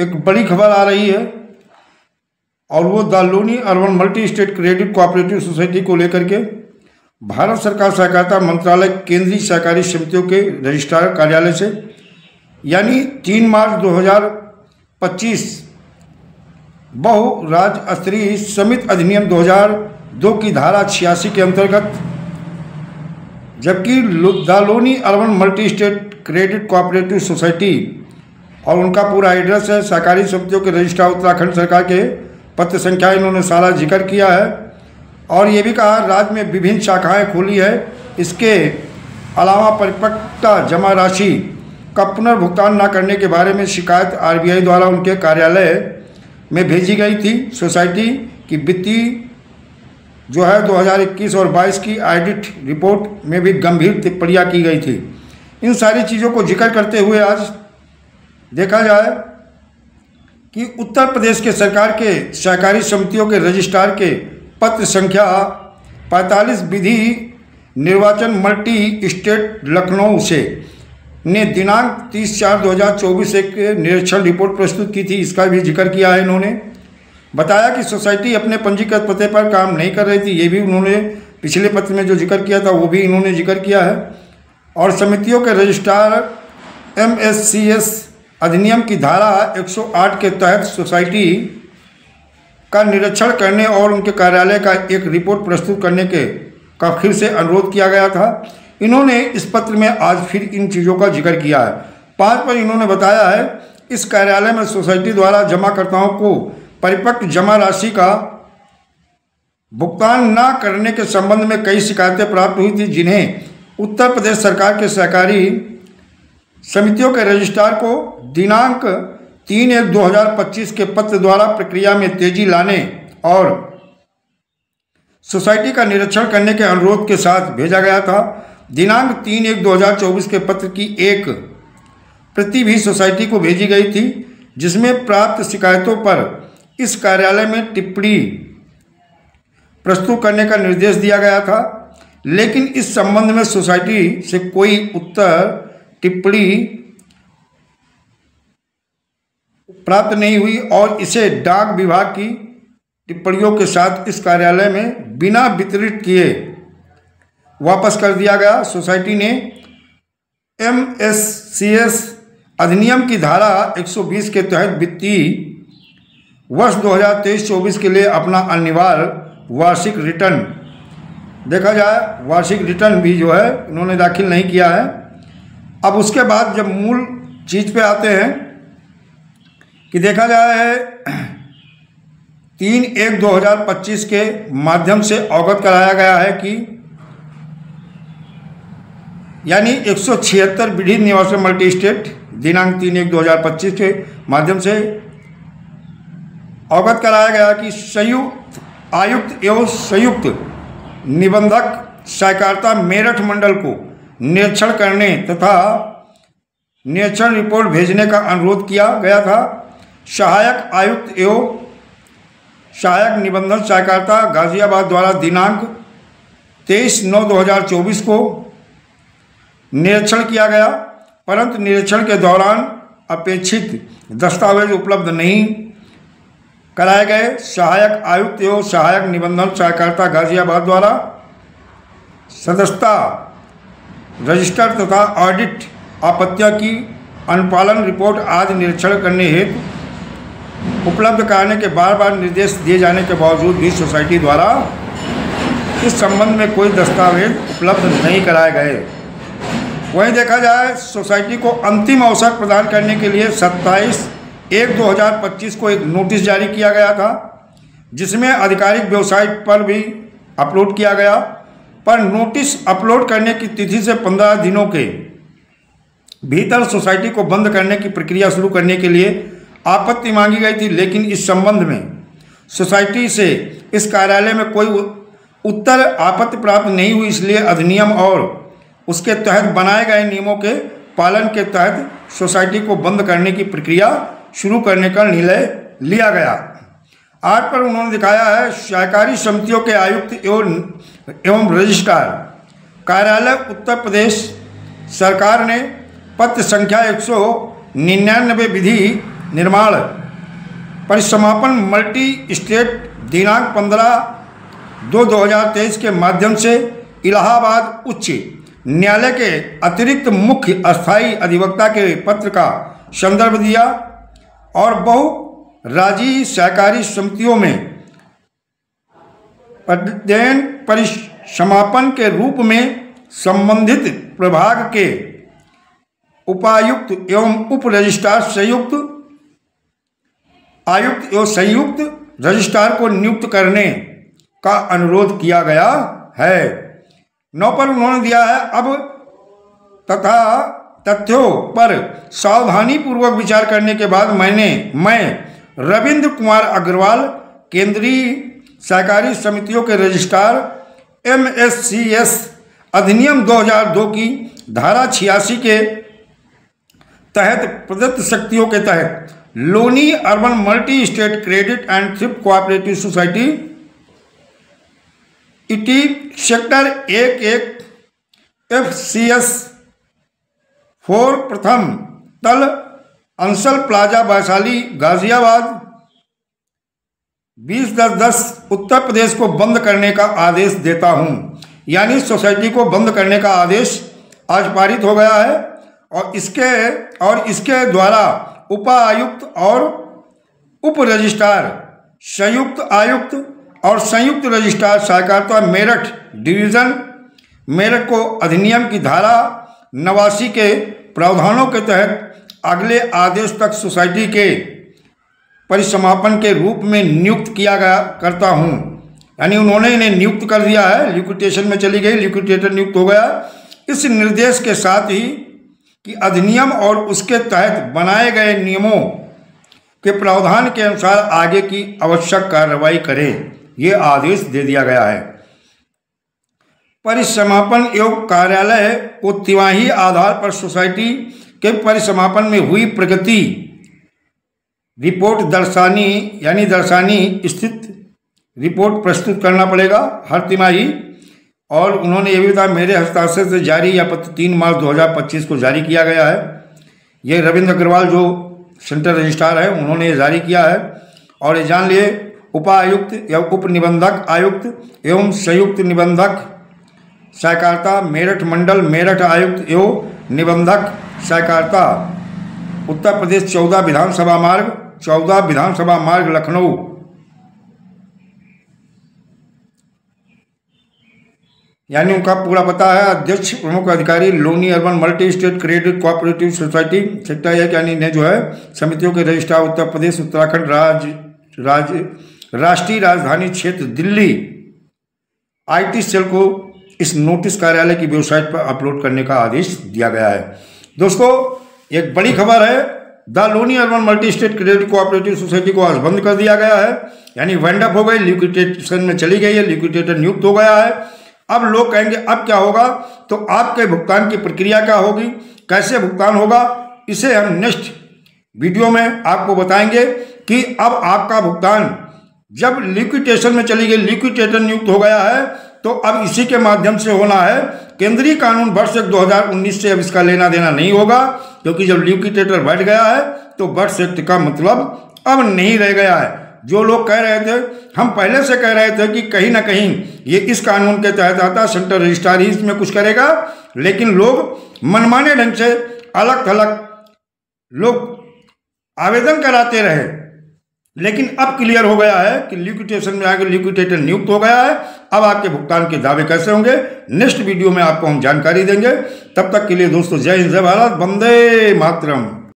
एक बड़ी खबर आ रही है और वो दालोनी urban multi state credit cooperative society को लेकर के भारत सरकार सहकारिता मंत्रालय केंद्रीय सहकारी समितियों के रजिस्ट्रार कार्यालय से यानी 3 मार्च 2025 बहु राज्य स्तरीय समिति अधिनियम 2002 की धारा 86 के अंतर्गत, जबकि दालोनी urban multi state credit cooperative society और उनका पूरा एड्रेस है सहकारी समितियों के रजिस्ट्रार उत्तराखंड सरकार के पत्र संख्या इन्होंने सारा जिक्र किया है और ये भी कहा राज्य में विभिन्न शाखाएं खोली है। इसके अलावा परिपक्वता जमा राशि का पुनर्भुगतान न करने के बारे में शिकायत आरबीआई द्वारा उनके कार्यालय में भेजी गई थी। सोसाइटी की वित्तीय जो है 2021 और 22 की ऑडिट रिपोर्ट में भी गंभीर टिप्पणियां की गई थी। इन सारी चीज़ों को जिक्र करते हुए आज देखा जाए कि उत्तर प्रदेश के सरकार के सहकारी समितियों के रजिस्ट्रार के पत्र संख्या 45 विधि निर्वाचन मल्टी स्टेट लखनऊ से ने दिनांक 30/4/2024 एक निरीक्षण रिपोर्ट प्रस्तुत की थी। इसका भी जिक्र किया है। इन्होंने बताया कि सोसाइटी अपने पंजीकृत पते पर काम नहीं कर रही थी। ये भी उन्होंने पिछले पत्र में जो जिक्र किया था वो भी इन्होंने जिक्र किया है। और समितियों के रजिस्ट्रार MSCS अधिनियम की धारा 108 के तहत सोसाइटी का निरीक्षण करने और उनके कार्यालय का एक रिपोर्ट प्रस्तुत करने का फिर से अनुरोध किया गया था। इन्होंने इस पत्र में आज फिर इन चीज़ों का जिक्र किया है। 5 पर इन्होंने बताया है इस कार्यालय में सोसाइटी द्वारा जमाकर्ताओं को परिपक्व जमा राशि का भुगतान न करने के संबंध में कई शिकायतें प्राप्त हुई थी, जिन्हें उत्तर प्रदेश सरकार के सहकारी समितियों के रजिस्ट्रार को दिनांक 3/1/2025 के पत्र द्वारा प्रक्रिया में तेजी लाने और सोसाइटी का निरीक्षण करने के अनुरोध के साथ भेजा गया था। दिनांक 3/1/2024 के पत्र की एक प्रति भी सोसाइटी को भेजी गई थी, जिसमें प्राप्त शिकायतों पर इस कार्यालय में टिप्पणी प्रस्तुत करने का निर्देश दिया गया था, लेकिन इस संबंध में सोसाइटी से कोई उत्तर टिप्पणी प्राप्त नहीं हुई और इसे डाक विभाग की टिप्पणियों के साथ इस कार्यालय में बिना वितरित किए वापस कर दिया गया। सोसाइटी ने MSCS अधिनियम की धारा 120 के तहत वित्तीय वर्ष 2023-24 के लिए अपना अनिवार्य वार्षिक रिटर्न, देखा जाए वार्षिक रिटर्न भी जो है इन्होंने दाखिल नहीं किया है। अब उसके बाद जब मूल चीज़ पे आते हैं कि देखा जाए 3/1/2025 के माध्यम से अवगत कराया गया है कि यानी 176 विधि निर्वाचन मल्टी स्टेट दिनांक 3/1/2025 के माध्यम से अवगत कराया गया कि संयुक्त आयुक्त एवं संयुक्त निबंधक सहकारिता मेरठ मंडल को निरीक्षण करने तथा निरीक्षण रिपोर्ट भेजने का अनुरोध किया गया था। सहायक आयुक्त एवं सहायक निबंधक सहकारिता गाजियाबाद द्वारा दिनांक 23/9/2024 को निरीक्षण किया गया, परंतु निरीक्षण के दौरान अपेक्षित दस्तावेज उपलब्ध नहीं कराए गए। सहायक आयुक्त एवं सहायक निबंधक सहकारिता गाजियाबाद द्वारा सदस्यता रजिस्टर तथा ऑडिट आपत्तियों की अनुपालन रिपोर्ट आदि निरीक्षण करने हेतु उपलब्ध कराने के बार बार निर्देश दिए जाने के बावजूद भी सोसाइटी द्वारा इस संबंध में कोई दस्तावेज उपलब्ध नहीं कराए गए। वहीं देखा जाए सोसाइटी को अंतिम अवसर प्रदान करने के लिए 27/1/2025 को एक नोटिस जारी किया गया था, जिसमें आधिकारिक वेबसाइट पर भी अपलोड किया गया, पर नोटिस अपलोड करने की तिथि से 15 दिनों के भीतर सोसाइटी को बंद करने की प्रक्रिया शुरू करने के लिए आपत्ति मांगी गई थी, लेकिन इस संबंध में सोसाइटी से इस कार्यालय में कोई उत्तर आपत्ति प्राप्त नहीं हुई। इसलिए अधिनियम और उसके तहत बनाए गए नियमों के पालन के तहत सोसाइटी को बंद करने की प्रक्रिया शुरू करने का निर्णय लिया गया। 8 पर उन्होंने दिखाया है सहकारी समितियों के आयुक्त एवं रजिस्ट्रार कार्यालय उत्तर प्रदेश सरकार ने पत्र संख्या 199 विधि निर्माण परिसमापन मल्टी स्टेट दिनांक 15/2/2023 के माध्यम से इलाहाबाद उच्च न्यायालय के अतिरिक्त मुख्य अस्थायी अधिवक्ता के पत्र का संदर्भ दिया और बहु राज्यीय सहकारी समितियों में अध्ययन परिसमापन के रूप में संबंधित प्रभाग के उपायुक्त एवं उप रजिस्ट्रार संयुक्त आयुक्त एवं संयुक्त रजिस्ट्रार को नियुक्त करने का अनुरोध किया गया है। 9 पर उन्होंने दिया है अब तथा तथ्यों पर सावधानी पूर्वक विचार करने के बाद मैं रविंद्र कुमार अग्रवाल केंद्रीय सहकारी समितियों के रजिस्ट्रार MSCS अधिनियम 2002 की धारा 86 के तहत प्रदत्त शक्तियों के तहत Loni urban multi state credit and thrift cooperative society इटी सेक्टर 11 FCS 4 प्रथम तल अंसल प्लाजा वैशाली गाजियाबाद 20/10 उत्तर प्रदेश को बंद करने का आदेश देता हूं। यानी सोसाइटी को बंद करने का आदेश आज पारित हो गया है और इसके द्वारा उपायुक्त और उप रजिस्ट्रार संयुक्त आयुक्त और संयुक्त रजिस्ट्रार सहकारिता मेरठ डिवीजन मेरठ को अधिनियम की धारा 89 के प्रावधानों के तहत अगले आदेश तक सोसाइटी के परिसमापन के रूप में नियुक्त किया गया करता हूं। यानी उन्होंने इन्हें नियुक्त कर दिया है, लिक्विडेशन में चली गई, लिक्विडेटर नियुक्त हो गया। इस निर्देश के साथ ही कि अधिनियम और उसके तहत बनाए गए नियमों के प्रावधान के अनुसार आगे की आवश्यक कार्रवाई करें, ये आदेश दे दिया गया है। परिसमापन एवं कार्यालय को तिमाही आधार पर सोसाइटी के परिसमापन में हुई प्रगति रिपोर्ट दर्शानी स्थित रिपोर्ट प्रस्तुत करना पड़ेगा हर तिमाही। और उन्होंने ये भी बताया मेरे हस्ताक्षर से जारी यह पत्र 3 मार्च 2025 को जारी किया गया है। ये रविंद्र अग्रवाल जो सेंट्रल रजिस्ट्रार है उन्होंने ये जारी किया है। और ये जान लिए उपायुक्त एवं उप निबंधक आयुक्त एवं संयुक्त निबंधक सहकारिता मेरठ मंडल मेरठ आयुक्त एवं निबंधक सहकारिता उत्तर प्रदेश 14 विधानसभा मार्ग लखनऊ यानी उनका पूरा पता है। अध्यक्ष प्रमुख अधिकारी Loni urban multi state credit cooperative society sector 1 यानी इन्हें जो है समितियों के रजिस्ट्रार उत्तर प्रदेश उत्तराखंड राष्ट्रीय राजधानी क्षेत्र दिल्ली IT सेल को इस नोटिस कार्यालय की वेबसाइट पर अपलोड करने का आदेश दिया गया है। दोस्तों एक बड़ी खबर है, the Loni urban multi state credit cooperative society को आज बंद कर दिया गया है। यानी वाइंड अप हो गई, लिक्विडेशन में चली गई है, लिक्विडेटर नियुक्त हो गया है। अब लोग कहेंगे अब क्या होगा, तो आपके भुगतान की प्रक्रिया क्या होगी, कैसे भुगतान होगा, इसे हम नेक्स्ट वीडियो में आपको बताएंगे कि अब आपका भुगतान जब लिक्विडेशन में चली गई, लिक्विडेटर नियुक्त हो गया है, तो अब इसी के माध्यम से होना है। केंद्रीय कानून वर्ष 2019 से अब इसका लेना देना नहीं होगा, क्योंकि जब लिक्विडेटर बैठ गया है तो वर्ष एक्ट का मतलब अब नहीं रह गया है। जो लोग कह रहे थे, हम पहले से कह रहे थे कि कहीं ना कहीं ये इस कानून के तहत आता, सेंट्रल रजिस्ट्रार ही इसमें कुछ करेगा, लेकिन लोग मनमाने ढंग से अलग थलग लोग आवेदन कराते रहे। लेकिन अब क्लियर हो गया है कि लिक्विडेशन में आगे लिक्विडेटर नियुक्त हो गया है। अब आपके भुगतान के दावे कैसे होंगे, नेक्स्ट वीडियो में आपको हम जानकारी देंगे। तब तक के लिए दोस्तों जय हिंद, जय भारत, वंदे मातरम।